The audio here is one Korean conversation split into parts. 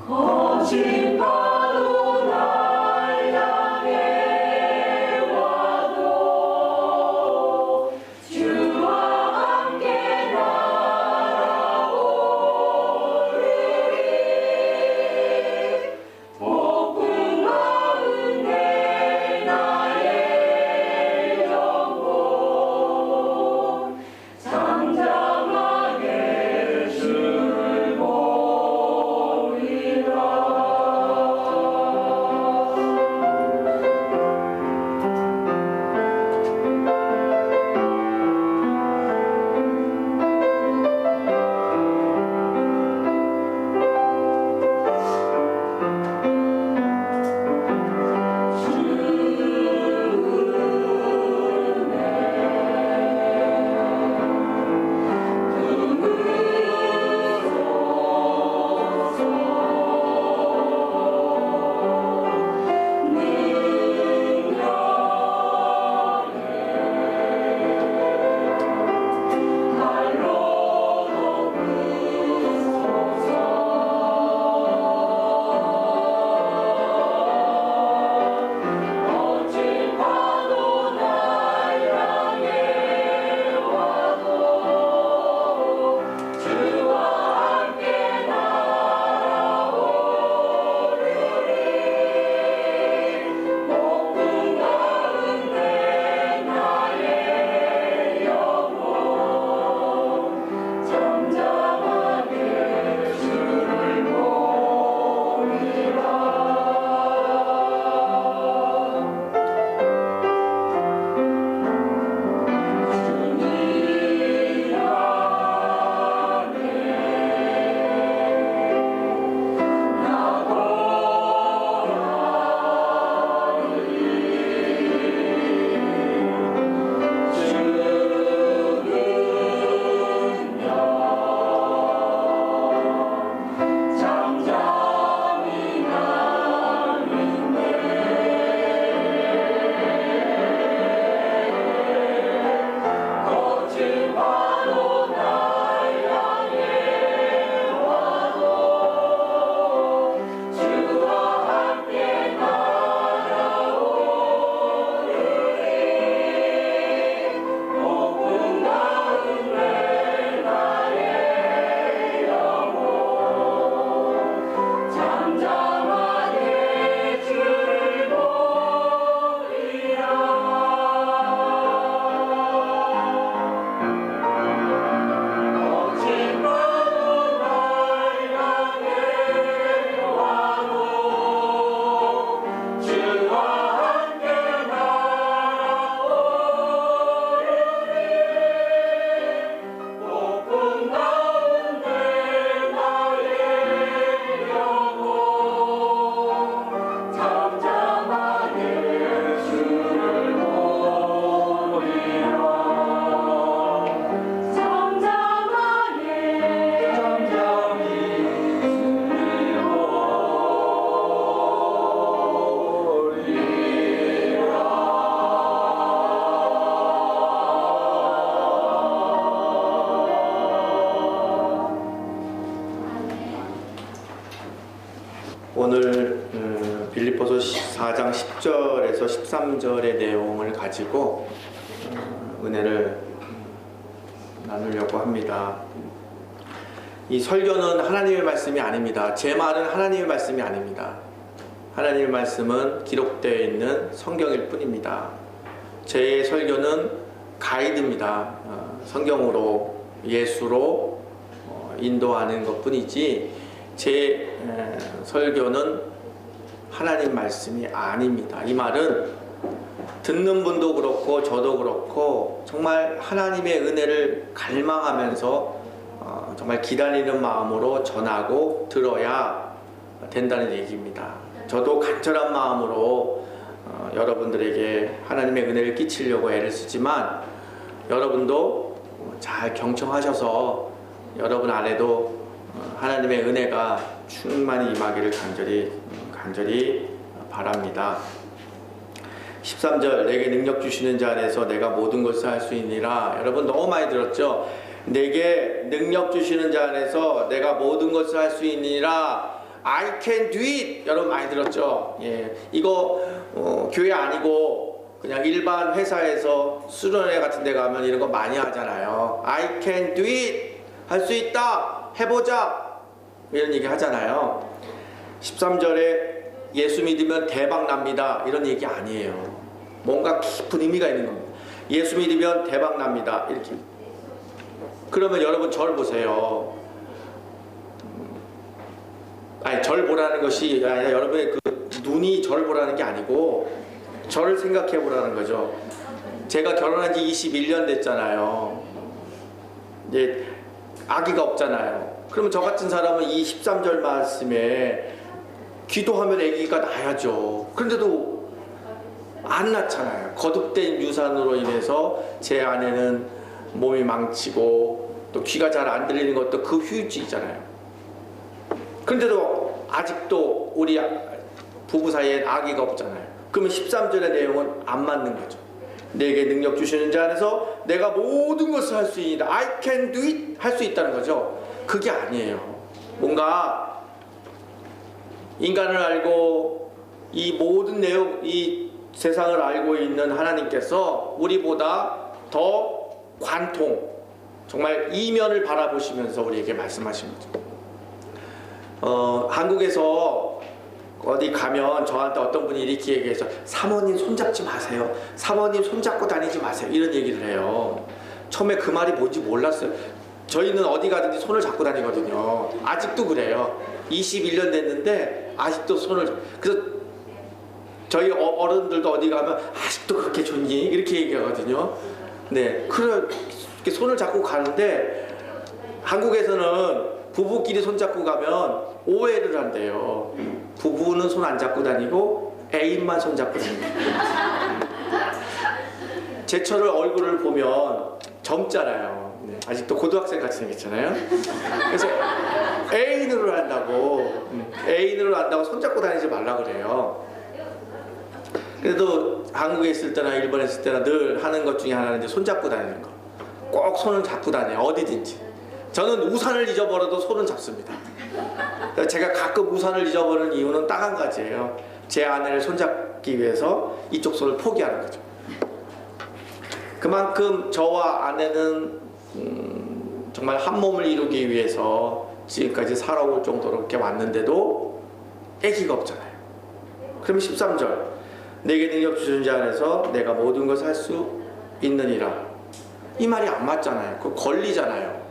거친 파도 날 향해 와도 주와 함께 날아오르리. 복음 가운데 나의 영혼 잠잠하게 주를 보리라. 오늘 빌립보서 4장 10절에서 13절의 내용을 가지고 은혜를 나누려고 합니다. 이 설교는 하나님의 말씀이 아닙니다. 제 말은 하나님의 말씀이 아닙니다. 하나님의 말씀은 기록되어 있는 성경일 뿐입니다. 제 설교는 가이드입니다. 성경으로, 예수로 인도하는 것 뿐이지 제 설교는 하나님 말씀이 아닙니다. 이 말은 듣는 분도 그렇고 저도 그렇고 정말 하나님의 은혜를 갈망하면서 정말 기다리는 마음으로 전하고 들어야 된다는 얘기입니다. 저도 간절한 마음으로 여러분들에게 하나님의 은혜를 끼치려고 애를 쓰지만 여러분도 잘 경청하셔서 여러분 안에도 하나님의 은혜가 충만히 임하기를 간절히 바랍니다. 13절 내게 능력 주시는 자 안에서 내가 모든 것을 할 수 있느니라. 여러분 너무 많이 들었죠? 내게 능력 주시는 자 안에서 내가 모든 것을 할 수 있느니라. I can do it. 여러분 많이 들었죠? 예, 이거 교회 아니고 그냥 일반 회사에서 수련회 같은 데 가면 이런 거 많이 하잖아요. I can do it. 할 수 있다. 해보자. 이런 얘기 하잖아요. 13절에 예수 믿으면 대박 납니다. 이런 얘기 아니에요. 뭔가 깊은 의미가 있는 겁니다. 예수 믿으면 대박 납니다. 이렇게. 그러면 여러분 절 보세요. 아니, 절 보라는 것이 아니라 여러분의 그 눈이 절 보라는 게 아니고 저를 생각해 보라는 거죠. 제가 결혼한 지 21년 됐잖아요. 이제 아기가 없잖아요. 그러면 저 같은 사람은 이 13절 말씀에 기도하면 아기가 나야죠. 그런데도 안 낳잖아요. 거듭된 유산으로 인해서 제 아내는 몸이 망치고 또 귀가 잘 안 들리는 것도 그 휴지잖아요. 그런데도 아직도 우리 부부 사이엔 아기가 없잖아요. 그러면 13절의 내용은 안 맞는 거죠. 내게 능력 주시는 자 안에서 내가 모든 것을 할 수 있다. I can do it. 할 수 있다는 거죠. 그게 아니에요. 뭔가 인간을 알고 이 모든 내용, 이 세상을 알고 있는 하나님께서 우리보다 더 관통, 정말 이면을 바라보시면서 우리에게 말씀하신 거죠. 한국에서 어디 가면 저한테 어떤 분이 이렇게 얘기해서 사모님 손잡지 마세요. 사모님 손잡고 다니지 마세요. 이런 얘기를 해요. 처음에 그 말이 뭔지 몰랐어요. 저희는 어디 가든지 손을 잡고 다니거든요. 아직도 그래요. 21년 됐는데 아직도 손을. 그래서 저희 어른들도 어디 가면 아직도 그렇게 좋니? 이렇게 얘기하거든요. 네, 그렇게 손을 잡고 가는데 한국에서는 부부끼리 손잡고 가면 오해를 한대요. 부부는 손 안 잡고 다니고 애인만 손잡고 다니고. 제철을 얼굴을 보면 젊잖아요. 네, 아직도 고등학생 같이 생겼잖아요. 그래서 애인으로 한다고 손잡고 다니지 말라 그래요. 그래도 한국에 있을 때나 일본에 있을 때나 늘 하는 것 중에 하나는 이제 손잡고 다니는 거. 꼭 손을 잡고 다녀요. 어디든지. 저는 우산을 잊어버려도 손은 잡습니다. 제가 가끔 우산을 잊어버리는 이유는 딱 한 가지예요. 제 아내를 손잡기 위해서 이쪽 손을 포기하는 거죠. 그만큼 저와 아내는 정말 한 몸을 이루기 위해서 지금까지 살아올 정도로 이렇게 왔는데도 아기가 없잖아요. 그럼 13절 내게 능력 주신 자 안에서 내가 모든 것을 할 수 있느니라. 이 말이 안 맞잖아요. 그거 걸리잖아요.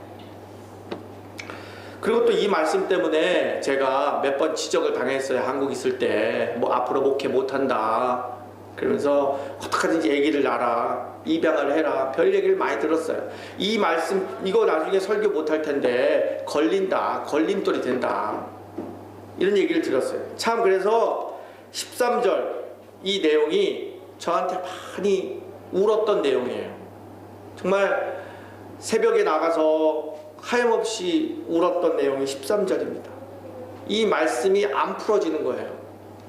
그리고 또 이 말씀 때문에 제가 몇 번 지적을 당했어요. 한국 있을 때 뭐 앞으로 목회 못한다 그러면서 어떡하든지 아기를 낳아라, 입양을 해라, 별 얘기를 많이 들었어요. 이 말씀 이거 나중에 설교 못할 텐데 걸린다, 걸림돌이 된다, 이런 얘기를 들었어요. 참 그래서 13절 이 내용이 저한테 많이 울었던 내용이에요. 정말 새벽에 나가서 하염없이 울었던 내용이 13절입니다. 이 말씀이 안 풀어지는 거예요.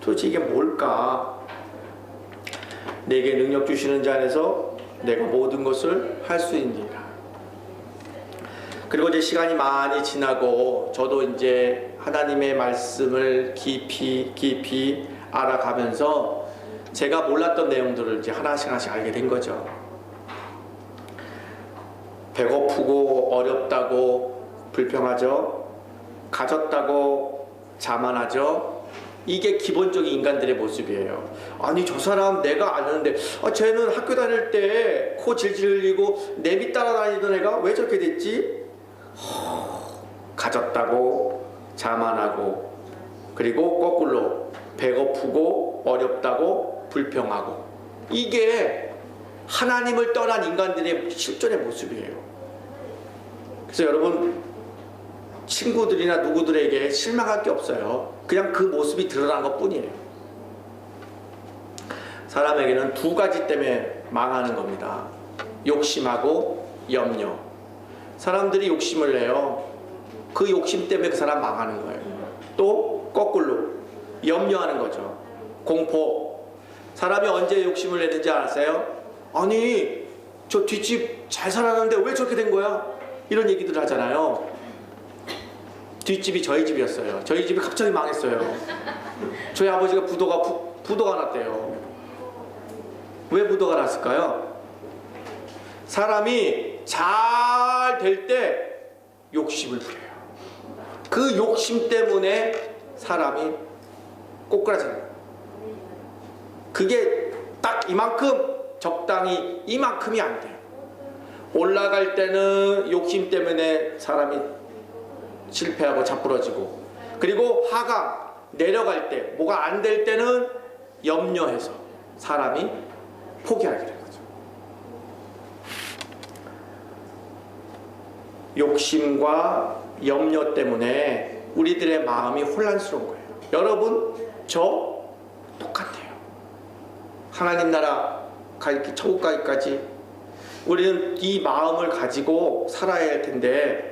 도대체 이게 뭘까? 내게 능력 주시는 자 안에서 내가 모든 것을 할 수 있느니라. 그리고 이제 시간이 많이 지나고 저도 이제 하나님의 말씀을 깊이 알아가면서 제가 몰랐던 내용들을 이제 하나씩 알게 된 거죠. 배고프고 어렵다고 불평하죠. 가졌다고 자만하죠. 이게 기본적인 인간들의 모습이에요. 아니 저 사람 내가 아는데 쟤는 학교 다닐 때 코 질질 흘리고 내비 따라다니던 애가 왜 저렇게 됐지? 가졌다고 자만하고, 그리고 거꾸로 배고프고 어렵다고 불평하고. 이게 하나님을 떠난 인간들의 실존의 모습이에요. 그래서 여러분 친구들이나 누구들에게 실망할 게 없어요. 그냥 그 모습이 드러난 것 뿐이에요. 사람에게는 두 가지 때문에 망하는 겁니다. 욕심하고 염려. 사람들이 욕심을 내요. 그 욕심 때문에 그 사람 망하는 거예요. 또 거꾸로 염려하는 거죠. 공포. 사람이 언제 욕심을 내는지 아세요? 아니 저 뒷집 잘 살았는데 왜 저렇게 된 거야? 이런 얘기들 하잖아요. 뒷집이 저희 집이었어요. 저희 집이 갑자기 망했어요. 저희 아버지가 부도가 났대요. 왜 부도가 났을까요? 사람이 잘 될 때 욕심을 부려요. 그 욕심 때문에 사람이 꼬꾸라지는 거예요. 그게 딱 이만큼, 적당히 이만큼이 안 돼요. 올라갈 때는 욕심 때문에 사람이 실패하고 자꾸러지고, 그리고 하강, 내려갈 때 뭐가 안 될 때는 염려해서 사람이 포기하게 되는 거죠. 욕심과 염려 때문에 우리들의 마음이 혼란스러운 거예요. 여러분, 저 똑같아요. 하나님 나라 가기, 천국 가기까지 우리는 이 마음을 가지고 살아야 할 텐데,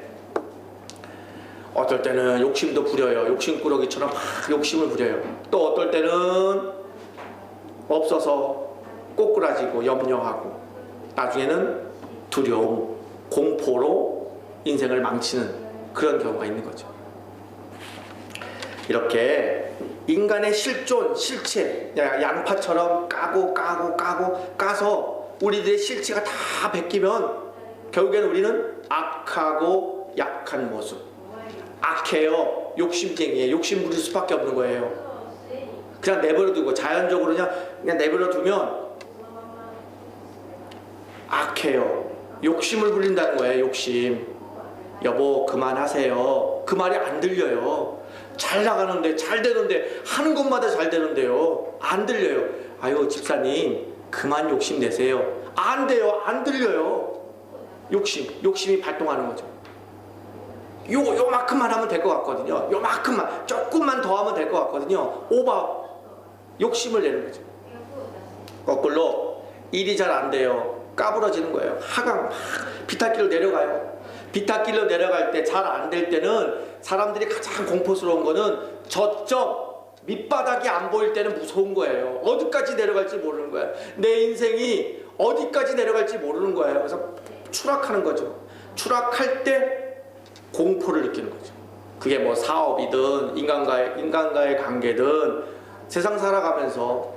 어떨 때는 욕심도 부려요. 욕심꾸러기처럼 막 욕심을 부려요. 또 어떨 때는 없어서 꼬꾸라지고 염려하고, 나중에는 두려움, 공포로 인생을 망치는 그런 경우가 있는 거죠. 이렇게 인간의 실존, 실체, 양파처럼 까서 우리들의 실체가 다 베끼면 결국에는 우리는 악하고 약한 모습, 악해요, 욕심쟁이에요. 욕심 부릴 수밖에 없는 거예요. 그냥 내버려두고 자연적으로 그냥 내버려두면 악해요. 욕심을 부린다는 거예요. 욕심. 여보 그만하세요. 그 말이 안 들려요. 잘 나가는데, 잘 되는데, 하는 것마다 잘 되는데요, 안 들려요. 아유 집사님 그만 욕심 내세요. 안 돼요. 안 들려요. 욕심이 발동하는 거죠. 요만큼만 하면 될 것 같거든요. 요만큼만, 조금만 더 하면 될 것 같거든요. 욕심을 내는 거죠. 거꾸로 일이 잘 안 돼요. 까부러지는 거예요. 하강, 비탈길로 내려가요. 비탈길로 내려갈 때 잘 안 될 때는 사람들이 가장 공포스러운 거는 저점 밑바닥이 안 보일 때는 무서운 거예요. 어디까지 내려갈지 모르는 거예요. 내 인생이 어디까지 내려갈지 모르는 거예요. 그래서 추락하는 거죠. 추락할 때 공포를 느끼는 거죠. 그게 뭐 사업이든 인간과의 관계든 세상 살아가면서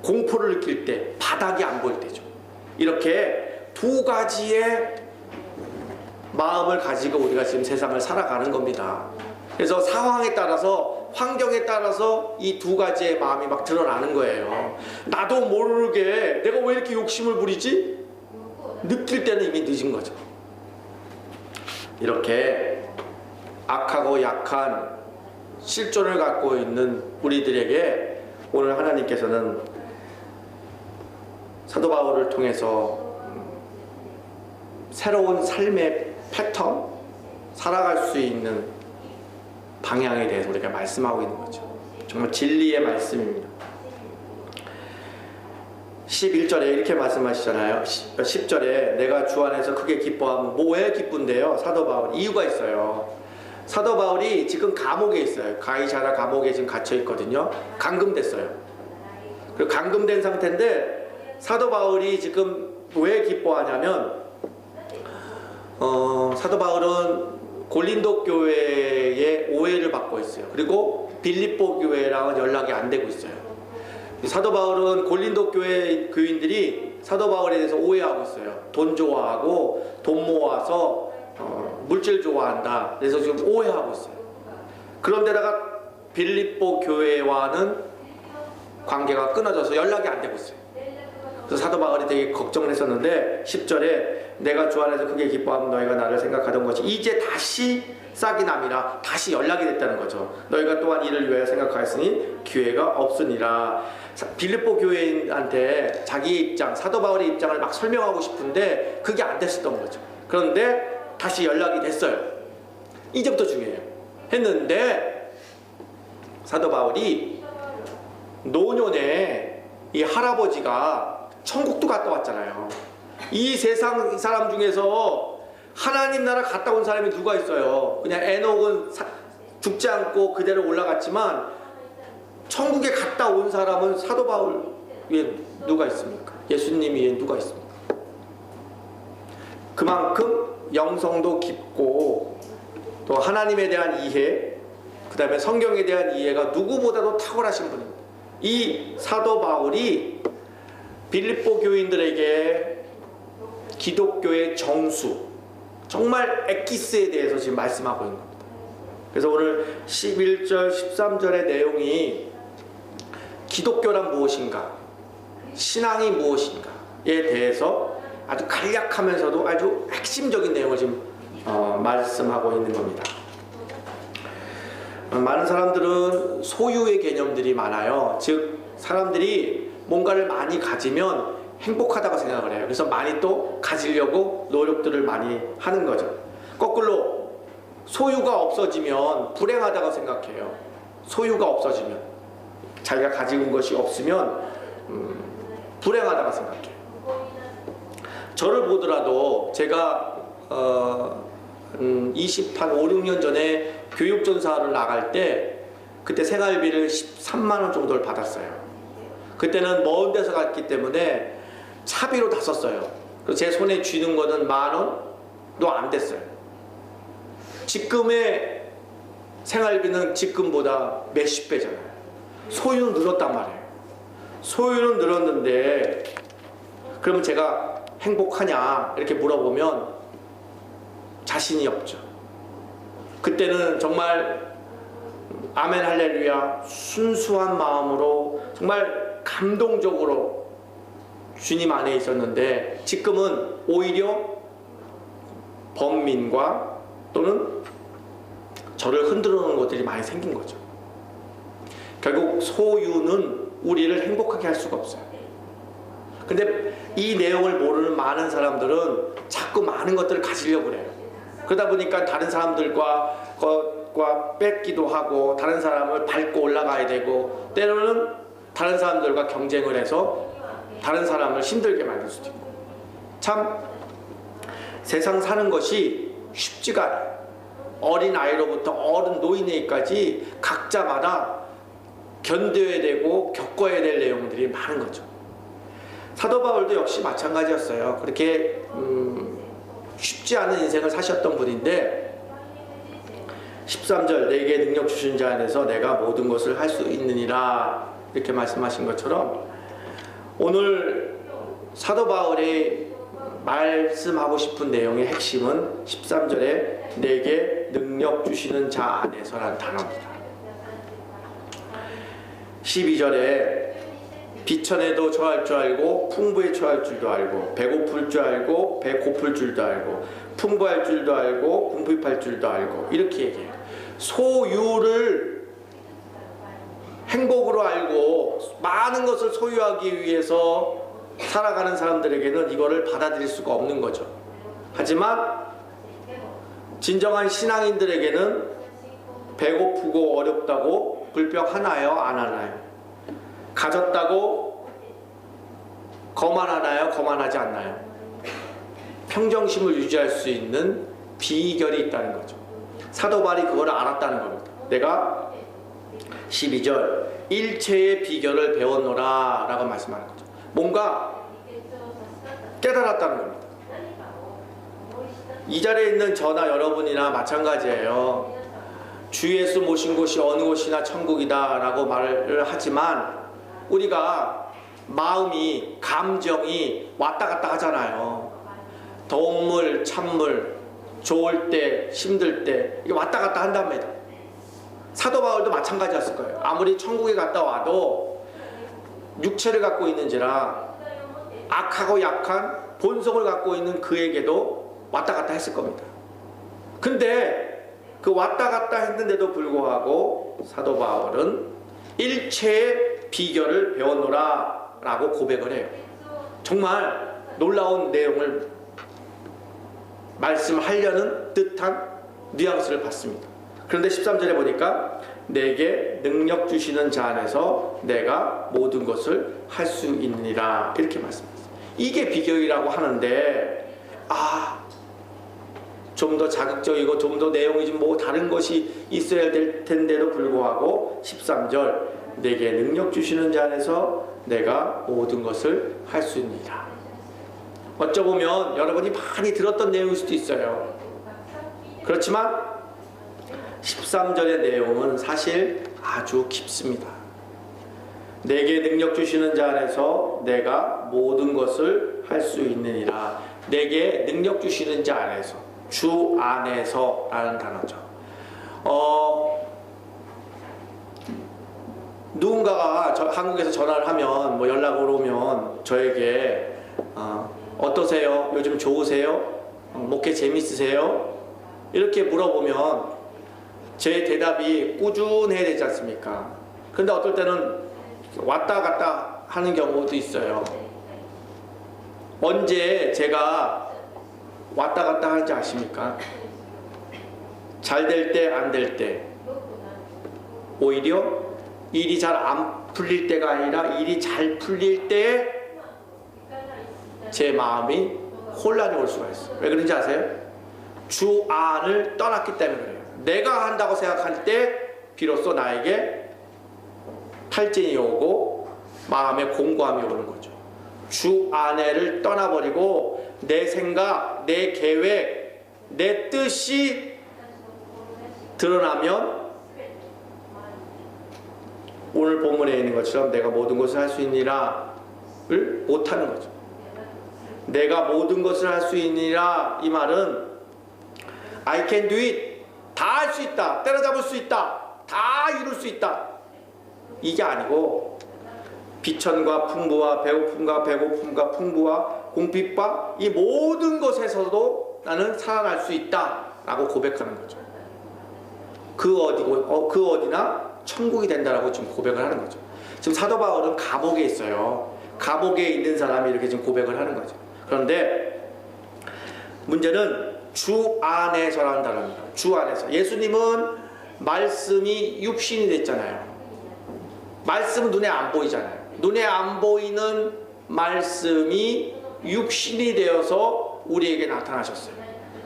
공포를 느낄 때, 바닥이 안 보일 때죠. 이렇게 두 가지의 마음을 가지고 우리가 지금 세상을 살아가는 겁니다. 그래서 상황에 따라서, 환경에 따라서 이 두 가지의 마음이 막 드러나는 거예요. 나도 모르게 내가 왜 이렇게 욕심을 부리지? 느낄 때는 이미 늦은 거죠. 이렇게 악하고 약한 실존을 갖고 있는 우리들에게 오늘 하나님께서는 사도 바울을 통해서 새로운 삶의 패턴, 살아갈 수 있는 방향에 대해서 우리가 말씀하고 있는 거죠. 정말 진리의 말씀입니다. 11절에 이렇게 말씀하시잖아요. 10절에 내가 주 안에서 크게 기뻐하면, 왜 기쁜데요? 사도 바울, 이유가 있어요. 사도 바울이 지금 감옥에 있어요. 가이사랴 감옥에 지금 갇혀 있거든요. 감금됐어요. 그리고 감금된 상태인데 사도 바울이 지금 왜 기뻐하냐면, 사도 바울은 고린도 교회의 오해를 받고 있어요. 그리고 빌립보 교회랑은 연락이 안 되고 있어요. 사도 바울은 고린도 교회 교인들이 사도 바울에 대해서 오해하고 있어요. 돈 좋아하고 돈 모아서 물질 좋아한다. 그래서 지금 오해하고 있어요. 그런데다가 빌립보 교회와는 관계가 끊어져서 연락이 안 되고 있어요. 그래서 사도 바울이 되게 걱정을 했었는데 10절에 내가 주 안에서 크게 기뻐하면 너희가 나를 생각하던 것이 이제 다시 싹이 남이라, 다시 연락이 됐다는 거죠. 너희가 또한 이를 위하여 생각하였으니 기회가 없으니라. 빌립보 교회인한테 자기 입장, 사도 바울의 입장을 막 설명하고 싶은데 그게 안 됐었던 거죠. 그런데 다시 연락이 됐어요. 이제부터 중요해요. 했는데 사도 바울이 노년에 이 할아버지가 천국도 갔다 왔잖아요. 이 세상 사람 중에서 하나님 나라 갔다 온 사람이 누가 있어요? 그냥 에녹은 죽지 않고 그대로 올라갔지만 천국에 갔다 온 사람은 사도 바울 위에 누가 있습니까? 예수님 위에 누가 있습니까? 그만큼 영성도 깊고 또 하나님에 대한 이해, 그 다음에 성경에 대한 이해가 누구보다도 탁월하신 분입니다. 이 사도 바울이 빌립보 교인들에게 기독교의 정수, 정말 엑기스에 대해서 지금 말씀하고 있는 겁니다. 그래서 오늘 11절, 13절의 내용이 기독교란 무엇인가, 신앙이 무엇인가에 대해서 아주 간략하면서도 아주 핵심적인 내용을 지금 말씀하고 있는 겁니다. 많은 사람들은 소유의 개념들이 많아요. 즉 사람들이 뭔가를 많이 가지면 행복하다고 생각을 해요. 그래서 많이 또 가지려고 노력들을 많이 하는 거죠. 거꾸로 소유가 없어지면 불행하다고 생각해요. 소유가 없어지면, 자기가 가지고 온 것이 없으면 불행하다고 생각해요. 저를 보더라도 제가 5, 6년 전에 교육전사를 나갈 때 그때 생활비를 13만 원 정도를 받았어요. 그때는 먼 데서 갔기 때문에 차비로 다 썼어요. 그래서 제 손에 쥐는 거는 10,000원도 안 됐어요. 지금의 생활비는 지금보다 몇십 배잖아요. 소유는 늘었단 말이에요. 소유는 늘었는데 그러면 제가 행복하냐 이렇게 물어보면 자신이 없죠. 그때는 정말 아멘 할렐루야 순수한 마음으로 정말 감동적으로 주님 안에 있었는데 지금은 오히려 번민과 또는 저를 흔들어 놓은 것들이 많이 생긴 거죠. 결국 소유는 우리를 행복하게 할 수가 없어요. 근데 이 내용을 모르는 많은 사람들은 자꾸 많은 것들을 가지려고 그래요. 그러다 보니까 다른 사람들과 뺏기도 하고 다른 사람을 밟고 올라가야 되고 때로는 다른 사람들과 경쟁을 해서 다른 사람을 힘들게 만들 수도 있고, 참 세상 사는 것이 쉽지가 않아요. 어린 아이로부터 어른 노인에게까지 각자마다 견뎌야 되고 겪어야 될 내용들이 많은 거죠. 사도 바울도 역시 마찬가지였어요. 그렇게 쉽지 않은 인생을 사셨던 분인데 13절 내게 능력 주신 자 안에서 내가 모든 것을 할 수 있느니라 이렇게 말씀하신 것처럼 오늘 사도 바울이 말씀하고 싶은 내용의 핵심은 13절에 내게 능력 주시는 자 안에서라는 단어입니다. 12절에 비천에도 처할 줄 알고 풍부에 처할 줄도 알고 배고플 줄 알고 배 고플 줄도 알고 풍부할 줄도 알고 궁핍할 줄도 알고 이렇게 얘기해요. 소유를 행복으로 알고 많은 것을 소유하기 위해서 살아가는 사람들에게는 이거를 받아들일 수가 없는 거죠. 하지만 진정한 신앙인들에게는 배고프고 어렵다고 불평하나요? 안 하나요? 가졌다고 거만하나요? 거만하지 않나요? 평정심을 유지할 수 있는 비결이 있다는 거죠. 사도 바울이 그걸 알았다는 겁니다. 내가 12절 일체의 비결을 배웠노라 라고 말씀하는 거죠. 뭔가 깨달았다는 겁니다. 이 자리에 있는 저나 여러분이나 마찬가지예요. 주 예수 모신 곳이 어느 곳이나 천국이다 라고 말을 하지만 우리가 마음이 감정이 왔다 갔다 하잖아요. 더운 물 찬물 좋을 때 힘들 때 이게 왔다 갔다 한답니다. 사도 바울도 마찬가지였을 거예요. 아무리 천국에 갔다 와도 육체를 갖고 있는지라 악하고 약한 본성을 갖고 있는 그에게도 왔다 갔다 했을 겁니다. 근데 그 왔다 갔다 했는데도 불구하고 사도 바울은 일체의 비결을 배웠노라 라고 고백을 해요. 정말 놀라운 내용을 말씀하려는 듯한 뉘앙스를 받습니다. 그런데 13절에 보니까 내게 능력 주시는 자 안에서 내가 모든 것을 할 수 있느니라 이렇게 말씀했어요. 이게 비결이라고 하는데 좀 더 자극적이고 좀 더 내용이 좀 뭐 다른 것이 있어야 될 텐데도 불구하고 13절 내게 능력 주시는 자 안에서 내가 모든 것을 할 수 있느니라. 어쩌보면 여러분이 많이 들었던 내용일 수도 있어요. 그렇지만 13절의 내용은 사실 아주 깊습니다. 내게 능력 주시는 자 안에서 내가 모든 것을 할 수 있느니라. 내게 능력 주시는 자 안에서, 주 안에서 라는 단어죠. 누군가가 한국에서 전화를 하면, 뭐 연락으로 오면 저에게 어떠세요? 요즘 좋으세요? 목회 재밌으세요? 이렇게 물어보면 제 대답이 꾸준해야 되지 않습니까? 근데 어떨 때는 왔다 갔다 하는 경우도 있어요. 언제 제가 왔다 갔다 하는지 아십니까? 잘 될 때, 안 될 때. 오히려 일이 잘 안 풀릴 때가 아니라 일이 잘 풀릴 때 제 마음이 혼란이 올 수가 있어요. 왜 그런지 아세요? 주 안을 떠났기 때문에 그래요. 내가 한다고 생각할 때 비로소 나에게 탈진이 오고 마음에 공고함이 오는 거죠. 주 안에를 떠나버리고 내 생각, 내 계획, 내 뜻이 드러나면 오늘 본문에 있는 것처럼 내가 모든 것을 할 수 있니라를 못하는 거죠. 내가 모든 것을 할 수 있니라, 이 말은 I can do it, 다 할 수 있다, 때려잡을 수 있다, 다 이룰 수 있다, 이게 아니고 비천과 풍부와 배고픔과 배고픔과 풍부와 공핍과 이 모든 것에서도 나는 살아날 수 있다 라고 고백하는 거죠. 그 어디나 천국이 된다라고 지금 고백을 하는 거죠. 지금 사도 바울은 감옥에 있어요. 감옥에 있는 사람이 이렇게 지금 고백을 하는 거죠. 그런데 문제는 주 안에서라는 단어입니다. 주 안에서. 예수님은 말씀이 육신이 됐잖아요. 말씀은 눈에 안 보이잖아요. 눈에 안 보이는 말씀이 육신이 되어서 우리에게 나타나셨어요.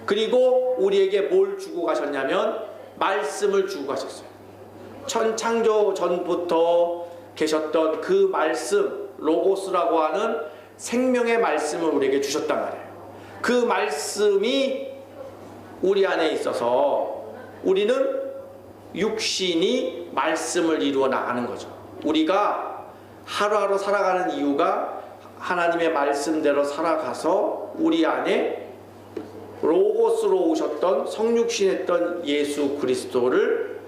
그리고 우리에게 뭘 주고 가셨냐면 말씀을 주고 가셨어요. 천창조 전부터 계셨던 그 말씀, 로고스라고 하는 생명의 말씀을 우리에게 주셨단 말이에요. 그 말씀이 우리 안에 있어서 우리는 육신이 말씀을 이루어 나가는 거죠. 우리가 하루하루 살아가는 이유가 하나님의 말씀대로 살아가서 우리 안에 로고스로 오셨던 성육신했던 예수 그리스도를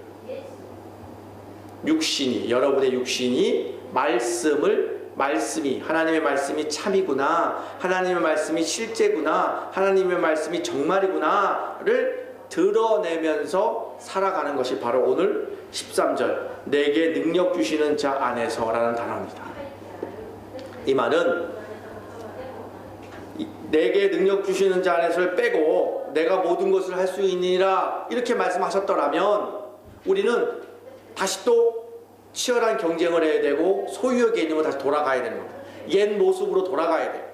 육신이, 여러분의 육신이 말씀이 하나님의 말씀이 참이구나, 하나님의 말씀이 실제구나, 하나님의 말씀이 정말이구나를 드러내면서 살아가는 것이 바로 오늘 13절 내게 능력 주시는 자 안에서라는 단어입니다. 이 말은 내게 능력 주시는 자 안에서를 빼고 내가 모든 것을 할 수 있느니라 이렇게 말씀하셨더라면 우리는 다시 또 치열한 경쟁을 해야 되고 소유의 개념으로 다시 돌아가야 되는 겁니다. 옛 모습으로 돌아가야 돼요.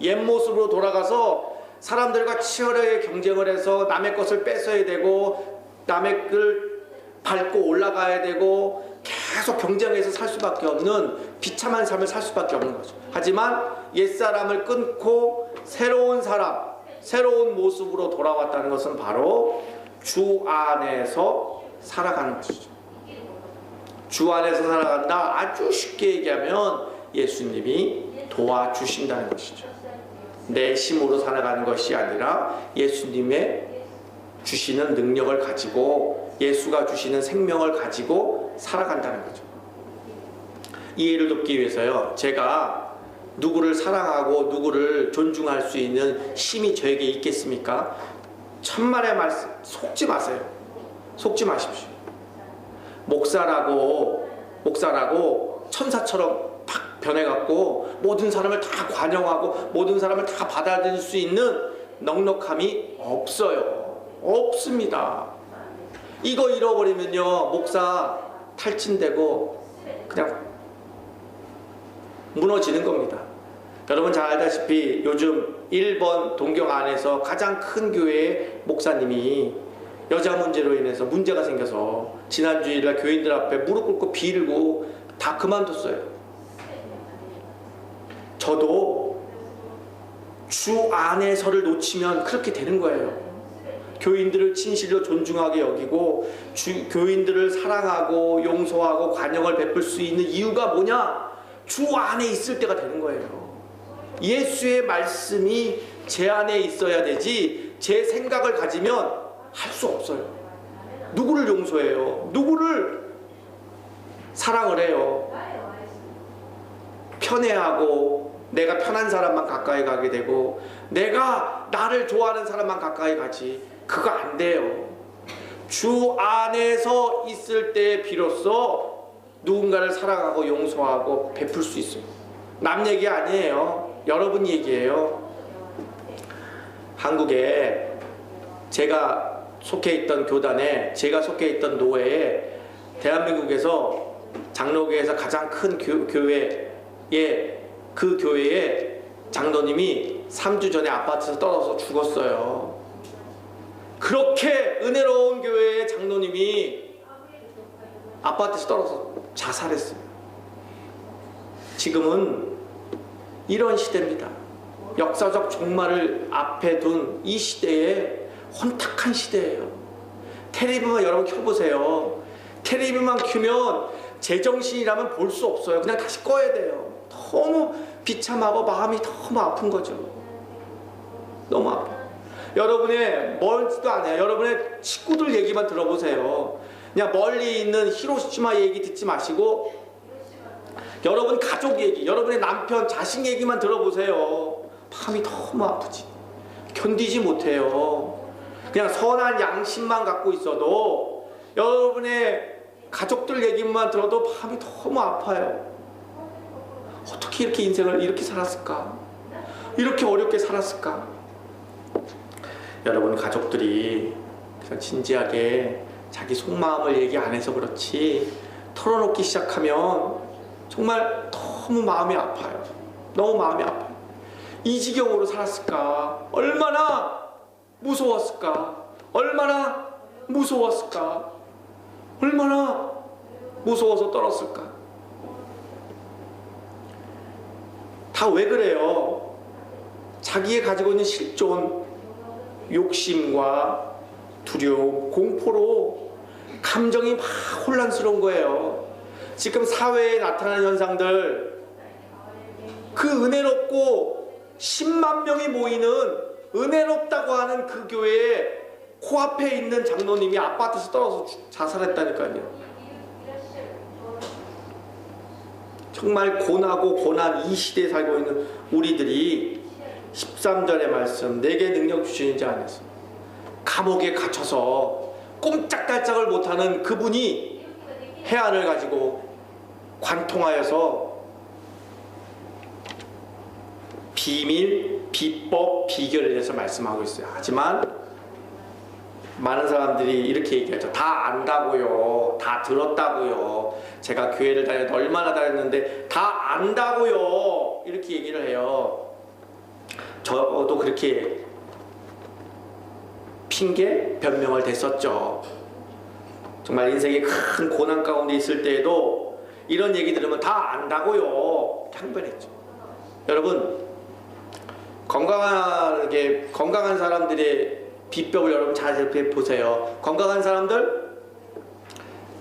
옛 모습으로 돌아가서 사람들과 치열하게 경쟁을 해서 남의 것을 뺏어야 되고 남의 걸 밟고 올라가야 되고 계속 경쟁해서 살 수밖에 없는 비참한 삶을 살 수밖에 없는 거죠. 하지만 옛사람을 끊고 새로운 사람, 새로운 모습으로 돌아왔다는 것은 바로 주 안에서 살아가는 것이죠. 주 안에서 살아간다, 아주 쉽게 얘기하면 예수님이 도와주신다는 것이죠. 내 힘으로 살아가는 것이 아니라 예수님의 주시는 능력을 가지고 예수가 주시는 생명을 가지고 살아간다는 거죠. 이해를 돕기 위해서요, 제가 누구를 사랑하고 누구를 존중할 수 있는 힘이 저에게 있겠습니까? 천만의 말씀 속지 마세요. 속지 마십시오. 목사라고 천사처럼 팍 변해갖고 모든 사람을 다 관용하고 모든 사람을 다 받아들일 수 있는 넉넉함이 없어요. 없습니다. 이거 잃어버리면요, 목사 탈진되고 그냥 무너지는 겁니다. 여러분 잘 알다시피 요즘 일본 동경 안에서 가장 큰 교회의 목사님이 여자 문제로 인해서 문제가 생겨서 지난주일날 교인들 앞에 무릎 꿇고 빌고 다 그만뒀어요. 저도 주 안에서를 놓치면 그렇게 되는 거예요. 교인들을 진실로 존중하게 여기고 교인들을 사랑하고 용서하고 관용을 베풀 수 있는 이유가 뭐냐? 주 안에 있을 때가 되는 거예요. 예수의 말씀이 제 안에 있어야 되지 제 생각을 가지면 할 수 없어요. 누구를 용서해요? 누구를 사랑을 해요? 편애하고 내가 편한 사람만 가까이 가게 되고 내가 나를 좋아하는 사람만 가까이 가지. 그거 안 돼요. 주 안에서 있을 때 비로소 누군가를 사랑하고 용서하고 베풀 수 있어요. 남 얘기 아니에요. 여러분 얘기예요. 한국에 제가 속해 있던 교단에, 제가 속해 있던 노회에 대한민국에서 장로교에서 가장 큰 교회에, 그 교회에 장로님이 3주 전에 아파트에서 떨어져서 죽었어요. 그렇게 은혜로운 교회의 장로님이 아파트에서 떨어져서 자살했어요. 지금은 이런 시대입니다. 역사적 종말을 앞에 둔 이 시대에 혼탁한 시대예요. 텔레비만 여러분 켜보세요. 텔레비만 켜면 제정신이라면 볼 수 없어요. 그냥 다시 꺼야 돼요. 너무 비참하고 마음이 너무 아픈 거죠. 너무 아파요. 여러분의 멀지도 않아요. 여러분의 친구들 얘기만 들어보세요. 그냥 멀리 있는 히로시마 얘기 듣지 마시고 여러분 가족 얘기, 여러분의 남편, 자식 얘기만 들어보세요. 마음이 너무 아프지. 견디지 못해요. 그냥 선한 양심만 갖고 있어도 여러분의 가족들 얘기만 들어도 마음이 너무 아파요. 어떻게 이렇게 인생을 이렇게 살았을까? 이렇게 어렵게 살았을까? 여러분 가족들이 그냥 진지하게 자기 속마음을 얘기 안 해서 그렇지 털어놓기 시작하면 정말 너무 마음이 아파요. 너무 마음이 아파요. 이 지경으로 살았을까? 얼마나 무서웠을까? 얼마나 무서웠을까? 얼마나 무서워서 떨었을까? 다 왜 그래요? 자기가 가지고 있는 실존, 욕심과 두려움, 공포로 감정이 막 혼란스러운 거예요. 지금 사회에 나타나는 현상들, 그 은혜롭고 10만 명이 모이는 은혜롭다고 하는 그 교회에 코앞에 있는 장로님이 아파트에서 떨어져서 자살했다니까요. 정말 고나고 고난 이 시대에 살고 있는 우리들이 13절의 말씀, 내게 능력 주시는 자 안에서 감옥에 갇혀서 꼼짝달짝을 못하는 그분이 해안을 가지고 관통하여서 비밀, 비법, 비결에 대해서 말씀하고 있어요. 하지만 많은 사람들이 이렇게 얘기하죠. 다 안다고요. 다 들었다고요. 제가 교회를 다녔는데 얼마나 다녔는데 다 안다고요. 이렇게 얘기를 해요. 저도 그렇게 핑계, 변명을 댔었죠. 정말 인생의 큰 고난 가운데 있을 때에도 이런 얘기 들으면 다 안다고요. 항변했죠. 여러분 건강한 사람들의 비법을 여러분 잘 보세요. 건강한 사람들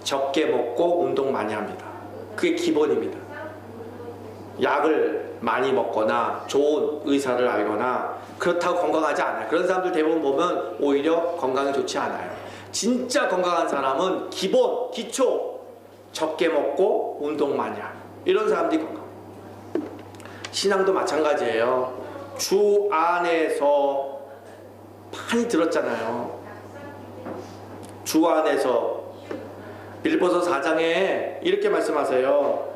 적게 먹고 운동 많이 합니다. 그게 기본입니다. 약을 많이 먹거나 좋은 의사를 알거나 그렇다고 건강하지 않아요. 그런 사람들 대부분 보면 오히려 건강이 좋지 않아요. 진짜 건강한 사람은 기본, 기초 적게 먹고 운동 많이 하는 이런 사람들이 건강해요. 신앙도 마찬가지예요. 주 안에서 많이 들었잖아요. 주 안에서 빌립보서 4장에 이렇게 말씀하세요.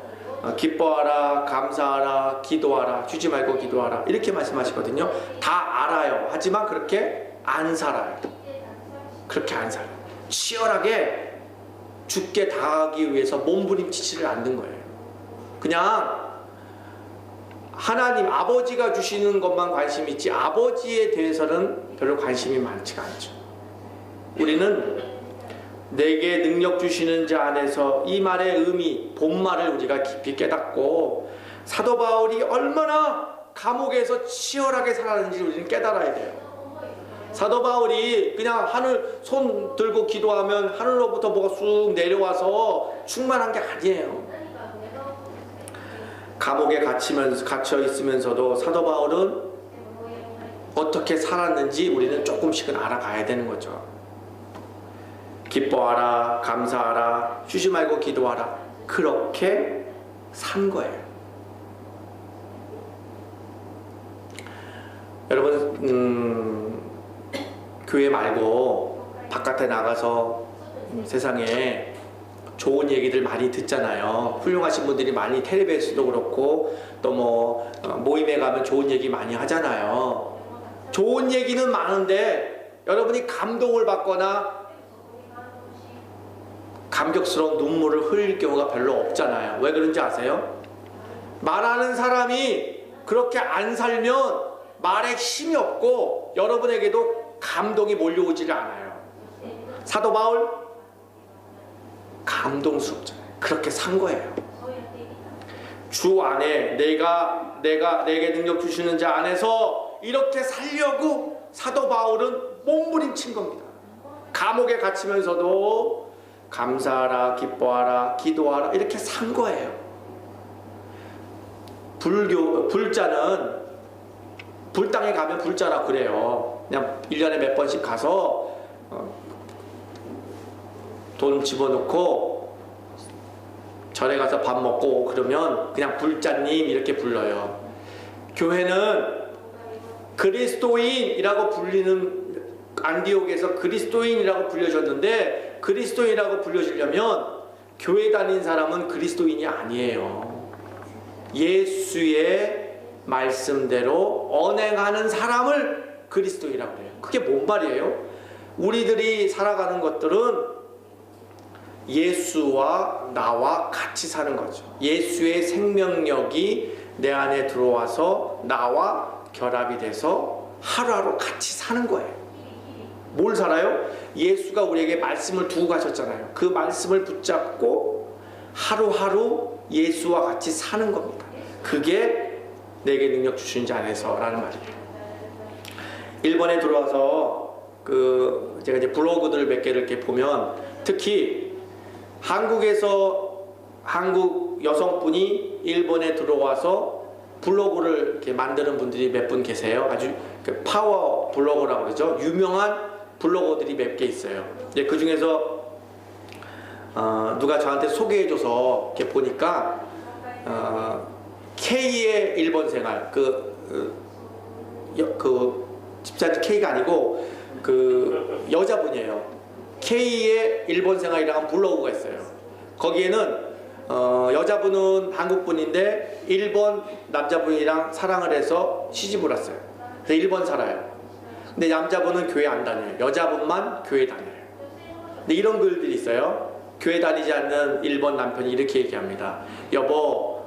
기뻐하라, 감사하라, 기도하라, 쉬지 말고 기도하라 이렇게 말씀하시거든요. 다 알아요. 하지만 그렇게 안 살아요. 그렇게 안 살아요. 치열하게 죽게 당하기 위해서 몸부림치지를 않는 거예요. 그냥 하나님 아버지가 주시는 것만 관심이 있지 아버지에 대해서는 별로 관심이 많지가 않죠. 우리는 내게 능력 주시는 자 안에서 이 말의 의미, 본말을 우리가 깊이 깨닫고 사도 바울이 얼마나 감옥에서 치열하게 살았는지 우리는 깨달아야 돼요. 사도 바울이 그냥 하늘 손 들고 기도하면 하늘로부터 뭐가 쑥 내려와서 충만한 게 아니에요. 감옥에 갇혀 있으면서도 사도 바울은 어떻게 살았는지 우리는 조금씩은 알아가야 되는 거죠. 기뻐하라, 감사하라, 쉬지 말고 기도하라. 그렇게 산 거예요. 여러분, 교회 말고 바깥에 나가서 세상에 좋은 얘기들 많이 듣잖아요. 훌륭하신 분들이 많이 텔레비에서도 그렇고 또 뭐 모임에 가면 좋은 얘기 많이 하잖아요. 좋은 얘기는 많은데 여러분이 감동을 받거나 감격스러운 눈물을 흘릴 경우가 별로 없잖아요. 왜 그런지 아세요? 말하는 사람이 그렇게 안 살면 말에 힘이 없고 여러분에게도 감동이 몰려오지를 않아요. 사도 바울 감동스럽잖아요. 그렇게 산 거예요. 주 안에 내게 능력 주시는 자 안에서 이렇게 살려고 사도 바울은 몸부림친 겁니다. 감옥에 갇히면서도 감사하라, 기뻐하라, 기도하라 이렇게 산 거예요. 불자는 불당에 가면 불자라 그래요. 그냥 1년에 몇 번씩 가서 돈 집어넣고 절에 가서 밥 먹고 그러면 그냥 불자님 이렇게 불러요. 교회는 그리스도인이라고 불리는, 안디옥에서 그리스도인이라고 불려졌는데 그리스도인이라고 불려지려면 교회 다닌 사람은 그리스도인이 아니에요. 예수의 말씀대로 언행하는 사람을 그리스도인이라고 해요. 그게 뭔 말이에요? 우리들이 살아가는 것들은 예수와 나와 같이 사는 거죠. 예수의 생명력이 내 안에 들어와서 나와 결합이 돼서 하루하루 같이 사는 거예요. 뭘 살아요? 예수가 우리에게 말씀을 두고 가셨잖아요. 그 말씀을 붙잡고 하루하루 예수와 같이 사는 겁니다. 그게 내게 능력 주신 자 안에서라는 말이에요. 일본에 들어와서 제가 이제 블로그들 몇 개를 이렇게 보면 특히 한국에서 한국 여성분이 일본에 들어와서 블로그를 이렇게 만드는 분들이 몇 분 계세요. 아주 파워 블로거라고 그러죠. 유명한 블로거들이 몇 개 있어요. 그 중에서 누가 저한테 소개해줘서 이렇게 보니까 K의 일본 생활 집사님 K가 아니고 여자분이에요. K의 일본 생활이라는 블로그가 있어요. 거기에는 여자분은 한국분인데 일본 남자분이랑 사랑을 해서 시집을 왔어요. 그래서 일본 살아요. 근데 남자분은 교회 안 다녀요. 여자분만 교회 다녀요. 근데 이런 글들이 있어요. 교회 다니지 않는 일본 남편이 이렇게 얘기합니다. 여보,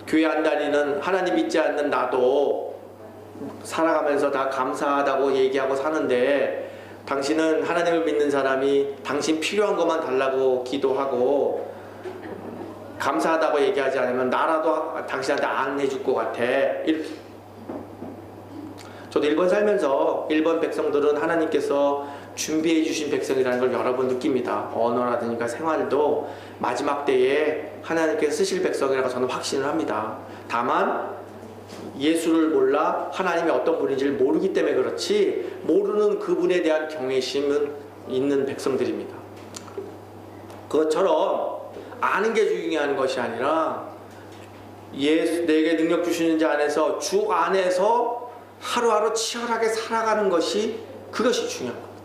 교회 안 다니는 하나님 믿지 않는 나도 살아가면서 다 감사하다고 얘기하고 사는데 당신은 하나님을 믿는 사람이 당신 필요한 것만 달라고 기도하고 감사하다고 얘기하지 않으면 나라도 당신한테 안 해줄 것 같아. 이렇게. 저도 일본 살면서 일본 백성들은 하나님께서 준비해 주신 백성이라는 걸 여러 번 느낍니다. 언어라든가 생활도 마지막 때에 하나님께서 쓰실 백성이라고 저는 확신을 합니다. 다만 예수를 몰라 하나님이 어떤 분인지를 모르기 때문에 그렇지 모르는 그분에 대한 경외심은 있는 백성들입니다. 그것처럼 아는 게 중요한 것이 아니라 내게 능력 주시는 자 안에서 주 안에서 하루하루 치열하게 살아가는 것이 그것이 중요한 겁니다.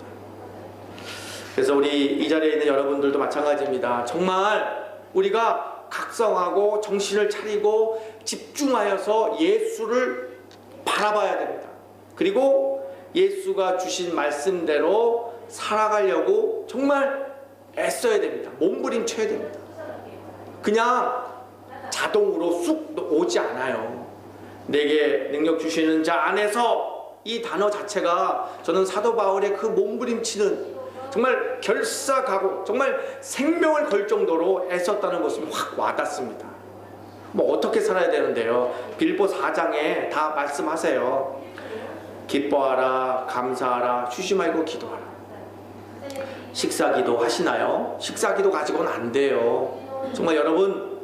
그래서 우리 이 자리에 있는 여러분들도 마찬가지입니다. 정말 우리가 각성하고 정신을 차리고 집중하여서 예수를 바라봐야 됩니다. 그리고 예수가 주신 말씀대로 살아가려고 정말 애써야 됩니다. 몸부림쳐야 됩니다. 그냥 자동으로 쑥 오지 않아요. 내게 능력 주시는 자 안에서 이 단어 자체가 저는 사도 바울의 그 몸부림치는 정말 결사가고 정말 생명을 걸 정도로 애썼다는 모습이 확 와닿습니다. 뭐 어떻게 살아야 되는데요? 빌보 4장에 다 말씀하세요. 기뻐하라, 감사하라, 쉬지 말고 기도하라. 식사기도 하시나요? 식사기도 가지고는 안 돼요. 정말 여러분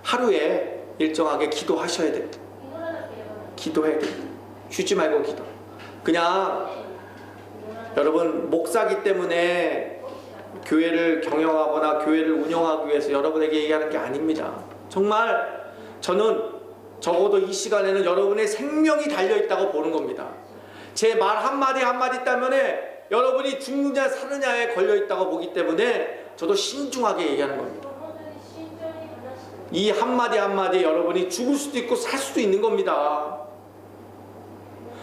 하루에 일정하게 기도하셔야 됩니다. 기도해야 됩니다. 쉬지 말고 기도. 그냥 여러분 목사기 때문에 교회를 경영하거나 교회를 운영하기 위해서 여러분에게 얘기하는 게 아닙니다. 정말 저는 적어도 이 시간에는 여러분의 생명이 달려있다고 보는 겁니다. 제 말 한마디 한마디 때문에 여러분이 죽느냐 사느냐에 걸려있다고 보기 때문에 저도 신중하게 얘기하는 겁니다. 이 한마디 한마디 여러분이 죽을 수도 있고 살 수도 있는 겁니다.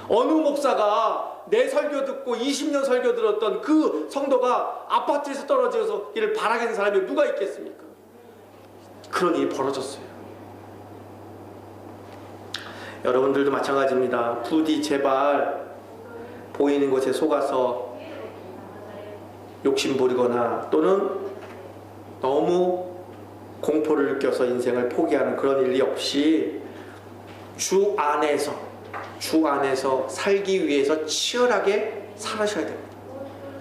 어느 목사가 내 설교 듣고 20년 설교 들었던 그 성도가 아파트에서 떨어져서 이를 바라게 된 사람이 누가 있겠습니까? 그런 일이 벌어졌어요. 여러분들도 마찬가지입니다. 부디 제발 보이는 것에 속아서 욕심부리거나 또는 너무 공포를 느껴서 인생을 포기하는 그런 일이 없이 주 안에서 살기 위해서 치열하게 살아셔야 됩니다.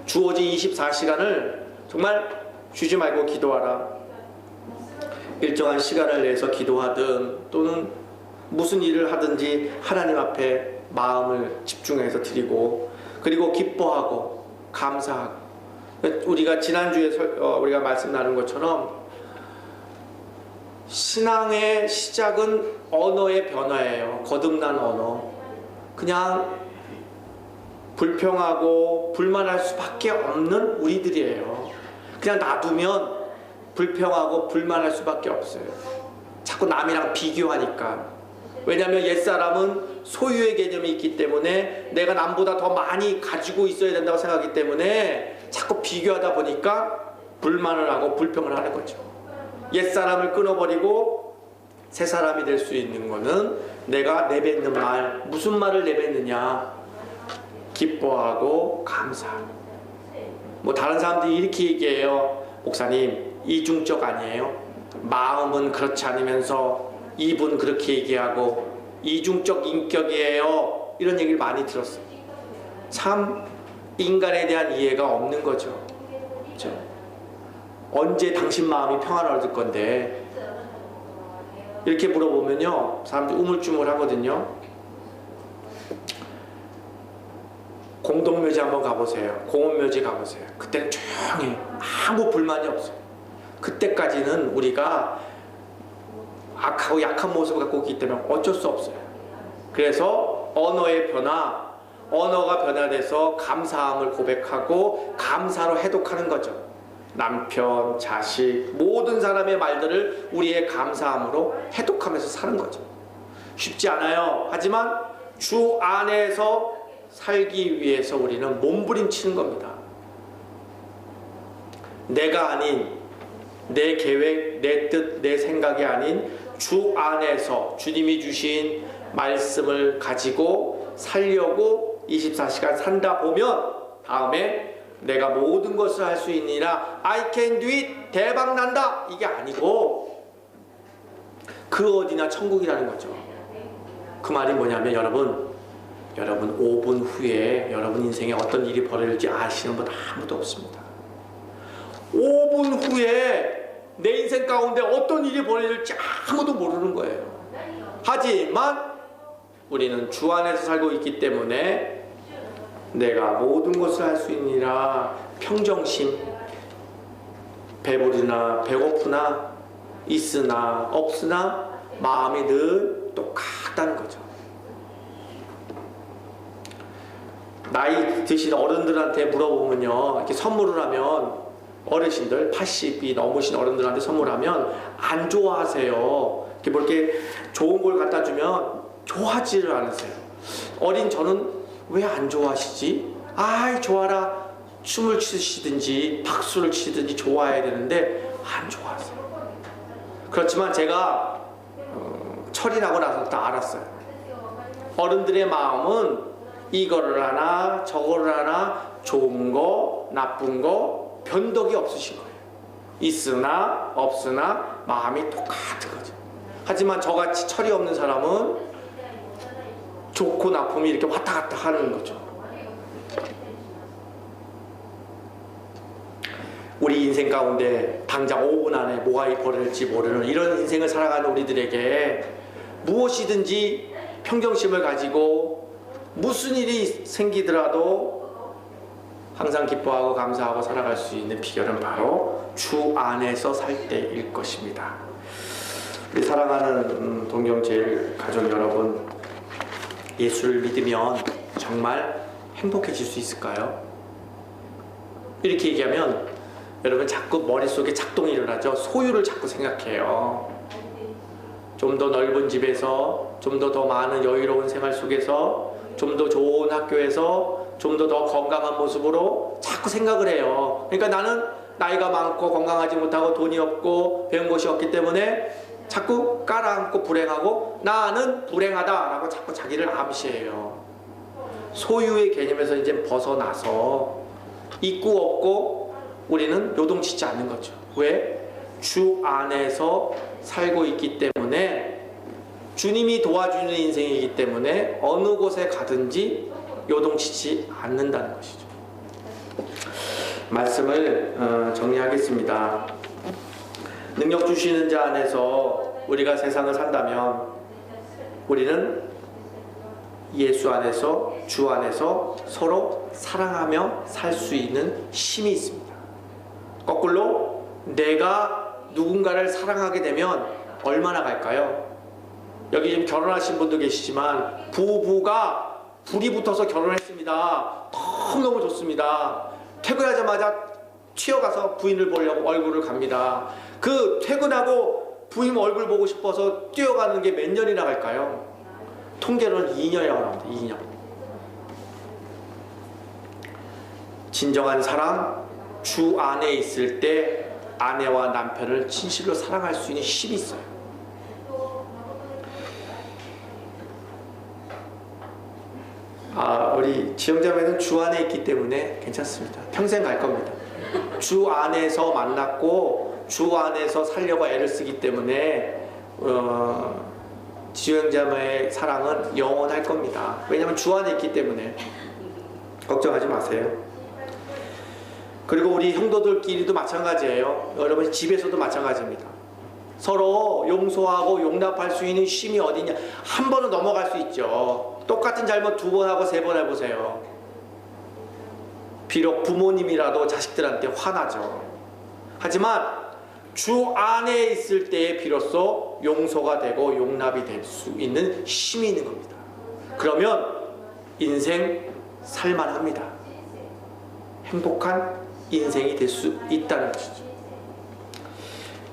주어진 24시간을 정말 쉬지 말고 기도하라. 일정한 시간을 내서 기도하든 또는 무슨 일을 하든지 하나님 앞에 마음을 집중해서 드리고 그리고 기뻐하고 감사하고 우리가 지난주에 우리가 말씀 나눈 것처럼 신앙의 시작은 언어의 변화예요. 거듭난 언어. 그냥 불평하고 불만할 수밖에 없는 우리들이에요. 그냥 놔두면 불평하고 불만할 수밖에 없어요. 자꾸 남이랑 비교하니까. 왜냐하면 옛사람은 소유의 개념이 있기 때문에 내가 남보다 더 많이 가지고 있어야 된다고 생각하기 때문에 자꾸 비교하다 보니까 불만을 하고 불평을 하는 거죠. 옛사람을 끊어버리고 새 사람이 될 수 있는 거는 내가 내뱉는 말, 무슨 말을 내뱉느냐, 기뻐하고 감사하고. 뭐 다른 사람들이 이렇게 얘기해요. 목사님 이중적 아니에요? 마음은 그렇지 않으면서 입은 그렇게 얘기하고 이중적 인격이에요. 이런 얘기를 많이 들었어요. 참 인간에 대한 이해가 없는 거죠. 그렇죠? 언제 당신 마음이 평안을 얻을 건데 이렇게 물어보면요 사람들이 우물쭈물 하거든요. 공동묘지 한번 가보세요. 공원묘지 가보세요. 그때는 조용히 아무 불만이 없어요. 그때까지는 우리가 악하고 약한 모습을 갖고 있기 때문에 어쩔 수 없어요. 그래서 언어의 변화, 언어가 변화돼서 감사함을 고백하고 감사로 해독하는 거죠. 남편, 자식, 모든 사람의 말들을 우리의 감사함으로 해독하면서 사는 거죠. 쉽지 않아요. 하지만 주 안에서 살기 위해서 우리는 몸부림치는 겁니다. 내가 아닌 내 계획, 내 뜻, 내 생각이 아닌 주 안에서 주님이 주신 말씀을 가지고 살려고 24시간 산다 보면 다음에 내가 모든 것을 할 수 있느니라 I can do it 대박 난다 이게 아니고 그 어디나 천국이라는 거죠. 그 말이 뭐냐면 여러분 5분 후에 여러분 인생에 어떤 일이 벌어질지 아시는 분 아무도 없습니다. 5분 후에 내 인생 가운데 어떤 일이 벌어질지 아무도 모르는 거예요. 하지만 우리는 주 안에서 살고 있기 때문에 내가 모든 것을 할 수 있느니라 평정심, 배부르나 배고프나 있으나 없으나 마음이 늘 똑같다는 거죠. 나이 드신 어른들한테 물어보면요 이렇게 선물을 하면 어르신들 80이 넘으신 어른들한테 선물하면 안 좋아하세요. 이렇게 좋은 걸 갖다 주면 좋아하지를 않으세요. 어린 저는 왜 안 좋아하시지? 아이 좋아라. 춤을 추시든지 박수를 치든지 좋아해야 되는데 안 좋아하세요. 그렇지만 제가 철이 나고 나서부터 알았어요. 어른들의 마음은 이거를 하나 저거를 하나 좋은 거 나쁜 거 변덕이 없으신 거예요. 있으나 없으나 마음이 똑같은 거죠. 하지만 저같이 철이 없는 사람은 좋고 나쁨이 이렇게 왔다 갔다 하는 거죠. 우리 인생 가운데 당장 5분 안에 뭐가 벌어질지 모르는 이런 인생을 살아가는 우리들에게 무엇이든지 평정심을 가지고 무슨 일이 생기더라도 항상 기뻐하고 감사하고 살아갈 수 있는 비결은 바로 주 안에서 살 때일 것입니다. 우리 사랑하는 동경제일 가족 여러분, 예수를 믿으면 정말 행복해질 수 있을까요? 이렇게 얘기하면 여러분 자꾸 머릿속에 작동이 일어나죠. 소유를 자꾸 생각해요. 좀 더 넓은 집에서, 좀 더 많은 여유로운 생활 속에서, 좀 더 좋은 학교에서, 좀 더 건강한 모습으로 자꾸 생각을 해요. 그러니까 나는 나이가 많고 건강하지 못하고 돈이 없고 배운 것이 없기 때문에 자꾸 깔아앉고 불행하고 나는 불행하다라고 자꾸 자기를 암시해요. 소유의 개념에서 이제 벗어나서 있고 없고 우리는 요동치지 않는 거죠. 왜? 주 안에서 살고 있기 때문에, 주님이 도와주는 인생이기 때문에 어느 곳에 가든지 요동치지 않는다는 것이죠. 말씀을 정리하겠습니다. 능력 주시는 자 안에서 우리가 세상을 산다면 우리는 예수 안에서, 주 안에서 서로 사랑하며 살 수 있는 힘이 있습니다. 거꾸로 내가 누군가를 사랑하게 되면 얼마나 갈까요? 여기 지금 결혼하신 분도 계시지만 부부가 불이 붙어서 결혼했습니다. 너무너무 좋습니다. 퇴근하자마자 튀어가서 부인을 보려고 얼굴을 갑니다. 그 퇴근하고 부인 얼굴 보고 싶어서 뛰어가는 게 몇 년이나 갈까요? 통계로는 2년이라고 합니다. 2년. 진정한 사랑, 주 안에 있을 때 아내와 남편을 진실로 사랑할 수 있는 힘이 있어요. 우리 지영자매는 주 안에 있기 때문에 괜찮습니다. 평생 갈 겁니다. 주 안에서 만났고 주 안에서 살려고 애를 쓰기 때문에 지영자매의 사랑은 영원할 겁니다. 왜냐하면 주 안에 있기 때문에 걱정하지 마세요. 그리고 우리 형도들끼리도 마찬가지예요. 여러분 집에서도 마찬가지입니다. 서로 용서하고 용납할 수 있는 힘이 어디냐. 한 번은 넘어갈 수 있죠. 똑같은 잘못 2번 하고 3번 해보세요. 비록 부모님이라도 자식들한테 화나죠. 하지만 주 안에 있을 때에 비로소 용서가 되고 용납이 될 수 있는 힘이 있는 겁니다. 그러면 인생 살만합니다. 행복한 인생이 될 수 있다는 것이죠.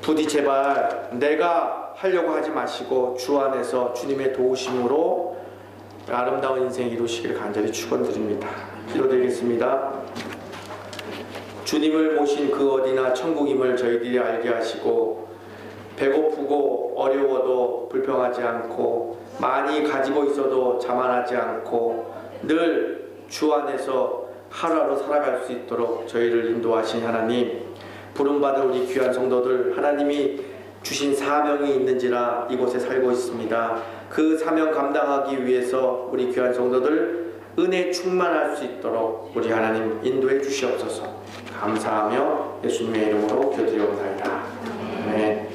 부디 제발 내가 하려고 하지 마시고 주 안에서 주님의 도우심으로 아름다운 인생 이루시길 간절히 축원드립니다. 기도드리겠습니다. 주님을 모신 그 어디나 천국임을 저희들이 알게 하시고, 배고프고 어려워도 불평하지 않고 많이 가지고 있어도 자만하지 않고 늘 주 안에서 하루하루 살아갈 수 있도록 저희를 인도하신 하나님, 부름받은 우리 귀한 성도들, 하나님이 주신 사명이 있는지라 이곳에 살고 있습니다. 그 사명 감당하기 위해서 우리 귀한 성도들 은혜 충만할 수 있도록 우리 하나님 인도해 주시옵소서. 감사하며 예수님의 이름으로 기도드리옵나이다. 아멘.